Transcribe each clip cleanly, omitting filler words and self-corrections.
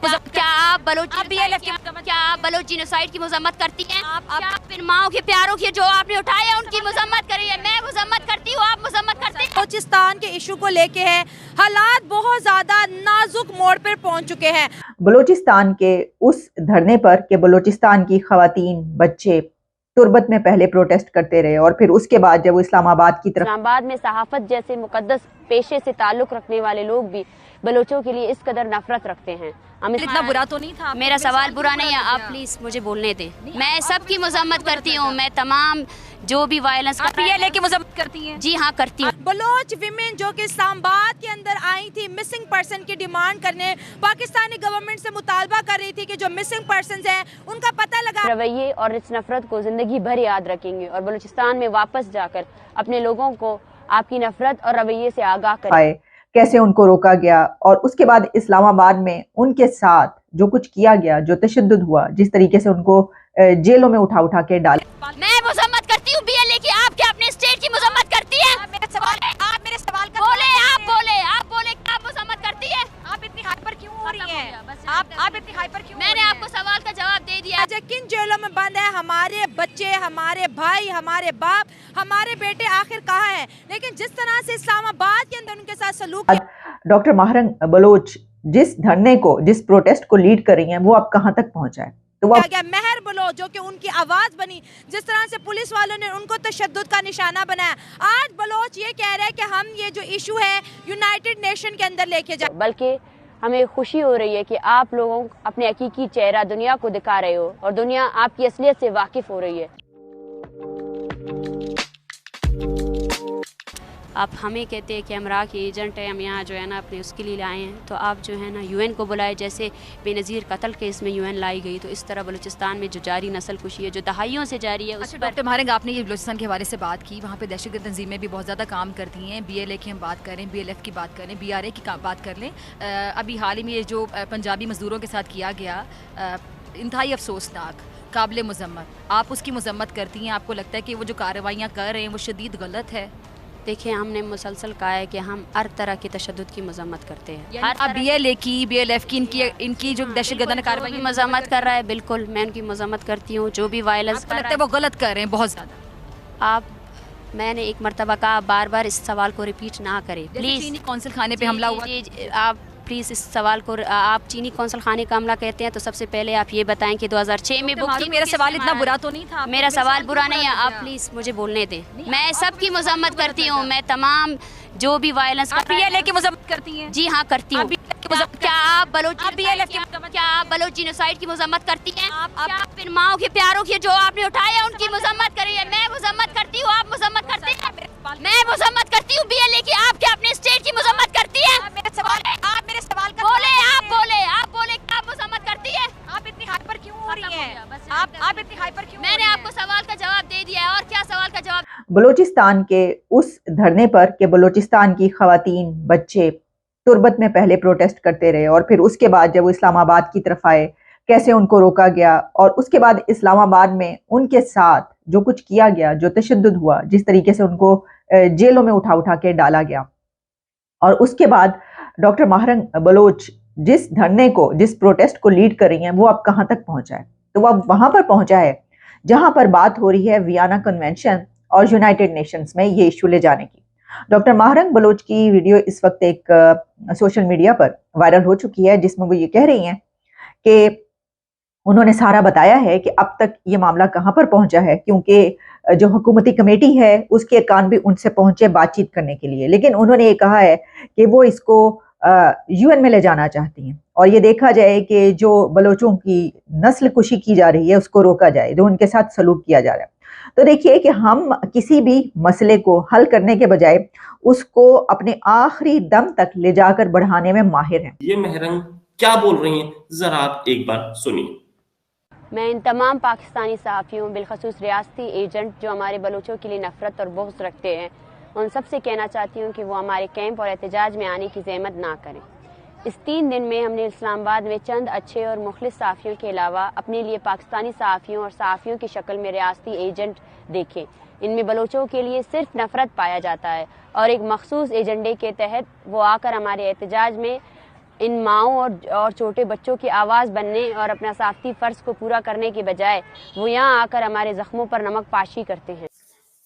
क्या आप Bloch genocide की मजम्मत करती हैं? क्या आप इन माओं के प्यारों की जो आपने उठाए हैं उनकी मजम्मत करी है? मैं मजम्मत करती हूँ, आप मजम्मत करते हैं? बलोचिस्तान के इशू को लेके है, हालात बहुत ज्यादा नाजुक मोड़ पर पहुंच चुके हैं। बलोचिस्तान के उस धरने पर कि बलोचिस्तान की खवातीन बच्चे तुर्बत में पहले प्रोटेस्ट करते रहे और फिर उसके बाद जब वो इस्लामाबाद की तरफ, इस्लामाबाद में सहाफत जैसे मुकद्दस पेशे से ताल्लुक रखने वाले लोग भी बलोचों के लिए इस कदर नफरत रखते हैं। इतना बुरा तो नहीं था। मेरा सवाल बुरा नहीं है, आप प्लीज मुझे बोलने दें। मैं सबकी मजम्मत करती हूँ, मैं तमाम जो भी वायलेंस लेके मजम्मत करती हैं? जी हाँ करती हूँ। बलोच विमेन जो कि इस्लामाबाद के अंदर आई थी मिसिंग पर्सन की डिमांड करने, पाकिस्तानी गवर्नमेंट से मुतालबा कर रही थी कि जो मिसिंग पर्सन हैं उनका पता लगा। रवैये और इस नफरत को जिंदगी भर याद रखेंगे और बलूचिस्तान में वापस जाकर अपने लोगों को आपकी नफरत और रवैये से आगाह करें। कैसे उनको रोका गया और उसके बाद इस्लामाबाद में उनके साथ जो कुछ किया गया, जो तशद्दुद हुआ, जिस तरीके से उनको जेलों में उठा उठा के डाला। मैं मजम्मत करती हूँ बीएलए की, आप क्या अपने स्टेट की मजम्मत करती है? आप मेरे सवाल का आप बोले क्या आप मजम्मत करती है? आप इतनी हाइपर क्यों हो रही हैं? आप इतनी हाइपर क्यों? मैंने आपको सवाल का जवाब दे दिया। किन जेलों में बंद है हमारे बच्चे, हमारे भाई, हमारे बाप, हमारे बेटे आखिर कहाँ हैं? लेकिन जिस तरह से इस्लामाबाद के अंदर उनके साथ सलूक, डॉक्टर महरंग बलोच जिस धरने को, जिस प्रोटेस्ट को लीड कर रही हैं, वो अब कहाँ तक पहुंचा है? तो वो मेहर बलोच जो कि उनकी आवाज बनी, जिस तरह से पुलिस वालों ने उनको तशद्दुद का निशाना बनाया, आज बलोच ये कह रहे हैं कि हम ये जो इशू है यूनाइटेड नेशन के अंदर लेके जाए। बल्कि हमें खुशी हो रही है कि आप लोगों अपने हकीकी चेहरा दुनिया को दिखा रहे हो और दुनिया आपकी असलियत से वाकिफ हो रही है। आप हमें कहते हैं कि अमरा के एजेंट हैं, हम यहाँ जो है ना अपने उसके लिए आए हैं, तो आप जो है ना यूएन को बुलाए। जैसे बेनज़ीर कत्ल केस में यूएन लाई गई, तो इस तरह बलूचिस्तान में जो जारी नस्ल कुशी है, जो दहाइयों से जारी है, उस पर। डॉक्टर महरंग, आपने ये बलूचिस्तान के हवाले से बात की, वहाँ पे दहशतगर्द तंजीमें भी बहुत ज़्यादा काम करती हैं। BLA की हम बात करें, BLF की बात करें, BRA की बात कर लें, अभी हाल ही में ये जो पंजाबी मजदूरों के साथ किया गया, इंतहाई अफसोसनाक, काबिल मजम्मत, आप उसकी मजम्मत करती हैं? आपको लगता है कि वो जो कार्रवाइयाँ कर रहे हैं वो शदीद गलत है? देखिए, हमने मुसलसल कहा है कि हम हर तरह की तशद्दुद की मजम्मत करते हैं। हर BLA की, BLF की, इनकी जो दहशतगर्दाना कार्रवाई की मजम्मत कर रहा है, बिल्कुल मैं उनकी मजम्मत करती हूँ। जो भी वायलेंस लगता है वो गलत कर रहे हैं बहुत ज़्यादा। मैंने एक मरतबा कहा, बार बार इस सवाल को रिपीट ना करें प्लीज़। चीनी कौंसल खाने पे हमला हुआ, आप प्लीज़ इस सवाल को, आप चीनी कौंसल खाने का हमला कहते हैं तो सबसे पहले आप ये बताएं कि 2006 में बुक थी। मेरा सवाल इतना बुरा तो नहीं था। मेरा सवाल बुरा नहीं है, आप प्लीज़ मुझे बोलने दें। मैं सबकी मजम्मत करती हूँ, मैं तमाम जो भी वायलेंस BLA की मजम्मत करती हैं? जी हाँ करती हूँ। क्या आप बलोच जीनोसाइड की मजम्मत करती हैं? क्या आप इन माओं के प्यारों की जो आपने उठाए हैं उनकी मजम्मत करी है? मैं मजम्मत करती हूँ, आप मजम्मत करते हैं? मैं मजम्मत करती हूँ BLA की, आप क्या अपने स्टेट की मजम्मत करती है? आप मेरे सवाल का आप बोले क्या आप मजम्मत करती है? आप इतनी हाइपर क्यों हो रही हैं? आप इतनी हाइपर क्यों? मैंने आपको सवाल का जवाब दे दिया है, और क्या सवाल का जवाब? बलोचिस्तान के उस धरने पर कि बलोचिस्तान की खवातीन बच्चे तुर्बत में पहले प्रोटेस्ट करते रहे और फिर उसके बाद जब वो इस्लामाबाद की तरफ आए, कैसे उनको रोका गया और उसके बाद इस्लामाबाद में उनके साथ जो कुछ किया गया, जो तशद्दुद हुआ, जिस तरीके से उनको जेलों में उठा उठा के डाला गया। और उसके बाद डॉक्टर महरंग बलोच जिस धरने को, जिस प्रोटेस्ट को लीड कर रही हैं, वो अब कहाँ तक पहुंचा है? तो वो अब वहां पर पहुंचा है जहां पर बात हो रही है वियना कन्वेंशन और यूनाइटेड नेशंस में ये इशू ले जाने की। डॉक्टर महरंग बलोच की वीडियो इस वक्त एक सोशल मीडिया पर वायरल हो चुकी है, जिसमें वो ये कह रही हैं कि उन्होंने सारा बताया है कि अब तक ये मामला कहाँ पर पहुंचा है, क्योंकि जो हुकूमती कमेटी है उसके कान भी उनसे पहुंचे बातचीत करने के लिए, लेकिन उन्होंने ये कहा है कि वो इसको UN में ले जाना चाहती हैं और ये देखा जाए कि जो बलोचों की नस्ल कुशी की जा रही है उसको रोका जाए, जो उनके साथ सलूक किया जा रहा है। तो देखिए कि हम किसी भी मसले को हल करने के बजाय उसको अपने आखिरी दम तक ले जाकर बढ़ाने में माहिर हैं। ये महरंग क्या बोल रही हैं, जरा आप एक बार सुनिए। मैं इन तमाम पाकिस्तानी सहाफ़ियों, बिलखसूस रियासती एजेंट जो हमारे बलोचों के लिए नफरत और बुग़्ज़ रखते हैं, उन सब से कहना चाहती हूँ कि वो हमारे कैंप और एहतजाज में आने की ज़हमत ना करें। इस 3 दिन में हमने इस्लामाबाद में चंद अच्छे और मुखलिस सहाफ़ियों के अलावा अपने लिए पाकिस्तानी सहाफ़ियों और सहाफ़ियों की शक्ल में रियासती एजेंट देखे। इनमें बलोचों के लिए सिर्फ नफरत पाया जाता है और एक मखसूस एजेंडे के तहत वो आकर हमारे एहतजाज में इन माओं और छोटे बच्चों की आवाज़ बनने और अपना सकाफ़ती फ़र्ज को पूरा करने के बजाय वो यहाँ आकर हमारे ज़ख्मों पर नमक पाशी करते हैं।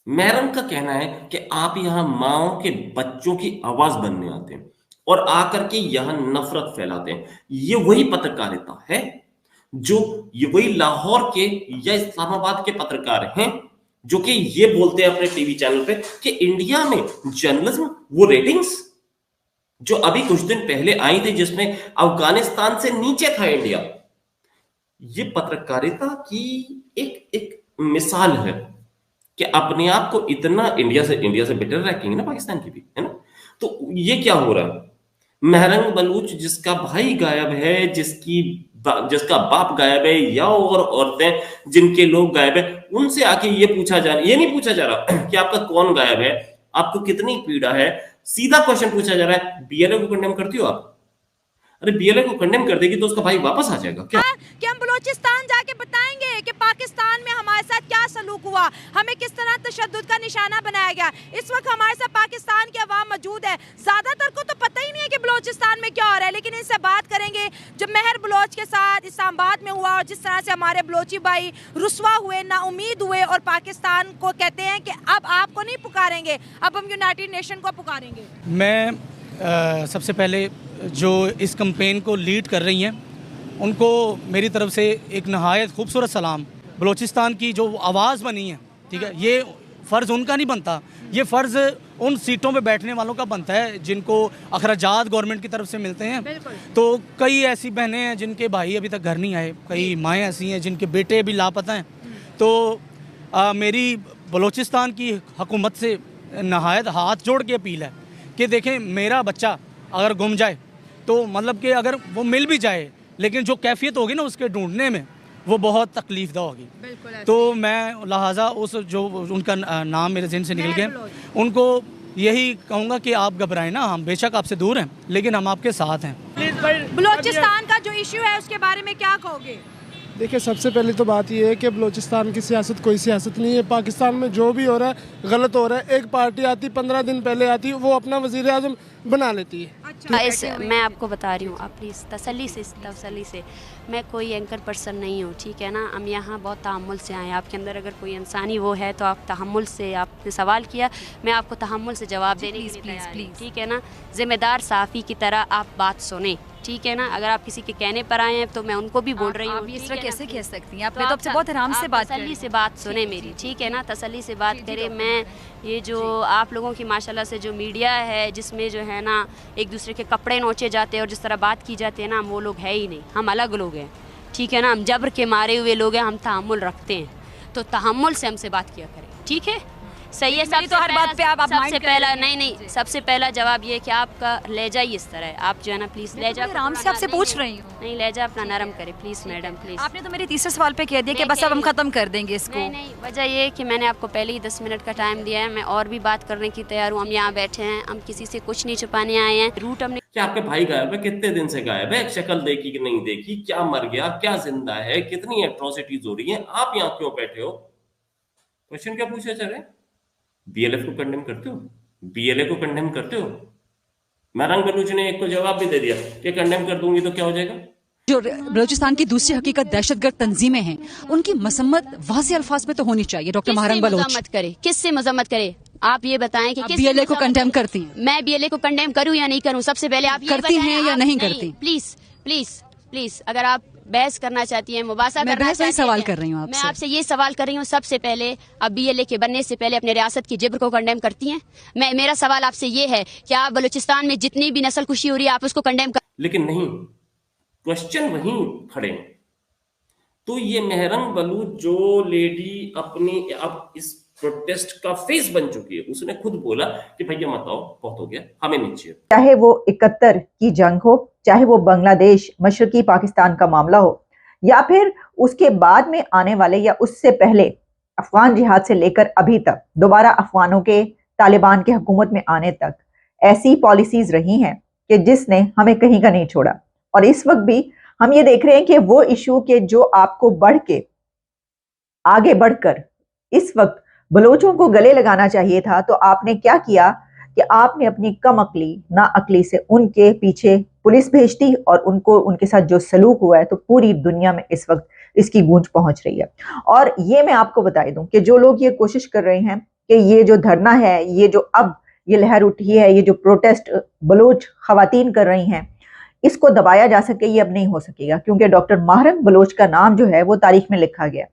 महरंग का कहना है कि आप यहाँ माओ के बच्चों की आवाज बनने आते हैं और आकर के यहाँ नफरत फैलाते हैं। ये वही पत्रकारिता है जो ये वही लाहौर के या इस्लामाबाद के पत्रकार हैं जो कि ये बोलते हैं अपने टीवी चैनल पे कि इंडिया में जर्नलिज्म, वो रेटिंग्स जो अभी कुछ दिन पहले आई थी जिसमें अफगानिस्तान से नीचे था इंडिया, ये पत्रकारिता की एक मिसाल है कि अपने आप को इतना इंडिया से बेटर रैंकिंग है ना पाकिस्तान की भी, है ना। तो ये क्या हो रहा है, महरंग बलूच जिसका भाई गायब है, जिसका बाप गायब है, या और औरतें जिनके लोग गायब है, उनसे आके ये नहीं पूछा जा रहा कि आपका कौन गायब है, आपको कितनी पीड़ा है। सीधा क्वेश्चन पूछा जा रहा है, बीएलओ को कंडेम करती हो आप? अरे बीएलओ को कंडेम कर देगी तो उसका भाई वापस आ जाएगा क्या? कि हम बलूचिस्तान जाके बताएंगे कि पाकिस्तान में हमारे साथ क्या सलूक हुआ, हमें किस तरह तशद्दुद का निशाना बनाया गया। इस वक्त हमारे साथ पाकिस्तान की अवाम मौजूद है, ज्यादातर को तो पता ही नहीं है कि बलूचिस्तान में क्या हो रहा है, लेकिन इनसे बात करेंगे जो महर बलोच के साथ इस्लामाबाद में हुआ और जिस तरह से हमारे बलोची भाई रुसवा हुए, नाउमीद हुए और पाकिस्तान को कहते हैं कि अब आपको नहीं पुकारेंगे, अब हम यूनाइटेड नेशन को पुकारेंगे। मैं सबसे पहले जो इस कैंपेन को लीड कर रही हैं उनको मेरी तरफ से एक नहायत खूबसूरत सलाम। बलूचिस्तान की जो आवाज़ बनी है, ठीक है, ये फ़र्ज़ उनका नहीं बनता, ये फ़र्ज़ उन सीटों पे बैठने वालों का बनता है जिनको अखराजात गवर्नमेंट की तरफ से मिलते हैं। तो कई ऐसी बहनें हैं जिनके भाई अभी तक घर नहीं आए, कई माएँ ऐसी हैं जिनके बेटे अभी लापता हैं। तो मेरी बलूचिस्तान की हुकूमत से नहायत हाथ जोड़ के अपील है कि देखें, मेरा बच्चा अगर गुम जाए तो मतलब कि अगर वो मिल भी जाए, लेकिन जो कैफियत होगी ना उसके ढूंढने में वो बहुत तकलीफ दा होगी। तो मैं लिहाजा उस जो उनका नाम मेरे ज़हन से निकल गया, उनको यही कहूँगा कि आप घबराएं ना, हम बेशक आपसे दूर हैं लेकिन हम आपके साथ हैं। बलूचिस्तान का जो इशू है उसके बारे में क्या कहोगे? देखिए, सबसे पहले तो बात यह है कि बलूचिस्तान की सियासत कोई सियासत नहीं है। पाकिस्तान में जो भी हो रहा है गलत हो रहा है। एक पार्टी आती 15 दिन पहले आती, वो अपना वज़ीर आज़म बना लेती है। मैं आपको बता रही हूँ, आप प्लीज़ तसल्ली से, मैं कोई एंकर पर्सन नहीं हूँ, ठीक है ना। हम यहाँ बहुत तहम्मुल से आए हैं, आपके अंदर अगर कोई इंसानी वो है तो आप तहम्मुल से, आपने सवाल किया, मैं आपको तहम्मुल से जवाब देने के लिए तैयार हूं, ठीक है ना। ज़िम्मेदार सहाफ़ी की तरह आप बात सुने, ठीक है ना। अगर आप किसी के कहने पर आए हैं तो मैं उनको भी बोल रही हूँ, इस तरह कैसे कह सकती हैं? आपने तो आपसे बहुत आराम से बात तसल्ली से बात सुने मेरी, ठीक है ना, तसल्ली से बात करें। मैं ये जो आप लोगों की माशाल्लाह से जो मीडिया है जिसमें जो है ना एक दूसरे के कपड़े नोचे जाते हैं और जिस तरह बात की जाती है ना, वो लोग है ही नहीं, हम अलग लोग हैं, ठीक है ना। हम जबर के मारे हुए लोग हैं, हम तहम्मुल रखते हैं, तो तहम्मुल से हमसे बात किया करें, ठीक है, सही है। तो हर बात पे आप सबसे पहला नहीं, सबसे पहला जवाब ये कि आपका लहजा ही इस तरह है, आप जो है ना प्लीज़ लहजा आराम से आपसे पूछ रही हूँ, नहीं लहजा अपना नरम करे प्लीज़ मैडम, प्लीज़। आपने तो मेरे तीसरे सवाल पे कह दिया कि बस अब हम ख़त्म कर देंगे इसको। नहीं, वजह ये कि मैंने आपको पहले ही 10 मिनट का टाइम दिया है, मैं और भी बात करने की तैयार हूँ। हम यहाँ बैठे हैं, हम किसी से कुछ नहीं छुपाने आए हैं। रूट हमने क्या आपके भाई गायब है? कितने दिन से गायब है? शक्ल देखी कि नहीं देखी? क्या मर गया, क्या जिंदा है? कितनी एट्रोसिटीज हो रही है? आप यहाँ क्यों बैठे हो? क्वेश्चन क्या पूछे जा रहे हैं? बीएलएफ को कंडेम करते हो? बीएलए को कंडेम करते हो? महरंग बलूच ने एक को जवाब भी दे दिया कि कंडेम कर दूंगी तो क्या हो जाएगा। जो बलूचिस्तान की दूसरी हकीकत दहशतगर्द तंजीमें हैं, उनकी मसम्मत वाज़ेह अल्फाज में तो होनी चाहिए। डॉक्टर महरंग बलूच किससे मजम्मत करे? आप ये बताएं कि बीएलए को कंडेम करती हैं? मैं बीएलए को कंडेम करूं या नहीं करूं? सबसे पहले आप करती हैं या नहीं करती? प्लीज अगर आप बहस करना चाहती हैं, मुबासा करना चाहती हैं, सवाल कर रही हूँ मैं आपसे ये सवाल कर रही हूँ। सबसे पहले आप बीएलए के बनने से पहले अपने रियासत की जिब्र को कंडेम करती हैं? मेरा सवाल आपसे ये है कि आप बलूचिस्तान में जितनी भी नस्ल कुशी हो रही है आप उसको कंडेम कर, लेकिन नहीं, क्वेश्चन वहीं खड़े हैं। तो ये महरंग बलूच जो लेडी अपनी अब इस प्रोटेस्ट का फेस बन चुकी है, उसने खुद बोला कि भैया मत आओ, बहुत हो गया, हमें नहीं चाहिए। चाहे वो 71 की जंग हो, चाहे वो बांग्लादेश मशरकी पाकिस्तान का मामला हो, या फिर उसके बाद में आने वाले या उससे पहले अफगान जिहाद से लेकर अभी तक दोबारा अफगानों के तालिबान के हुकूमत में आने तक, ऐसी पॉलिसीज रही हैं कि जिसने हमें कहीं का नहीं छोड़ा। और इस वक्त भी हम ये देख रहे हैं कि वो इशू के जो आपको बढ़ के आगे बढ़कर इस वक्त बलोचों को गले लगाना चाहिए था, तो आपने क्या किया कि आपने अपनी कम अकली ना अकली से उनके पीछे पुलिस भेजती और उनको उनके साथ जो सलूक हुआ है, तो पूरी दुनिया में इस वक्त इसकी गूंज पहुंच रही है। और ये मैं आपको बता दूं कि जो लोग ये कोशिश कर रहे हैं कि ये जो धरना है, ये जो अब ये लहर उठी है, ये जो प्रोटेस्ट बलोच खवातीन कर रही हैं, इसको दबाया जा सके, ये अब नहीं हो सकेगा, क्योंकि डॉक्टर माहरम बलोच का नाम जो है वो तारीख में लिखा गया।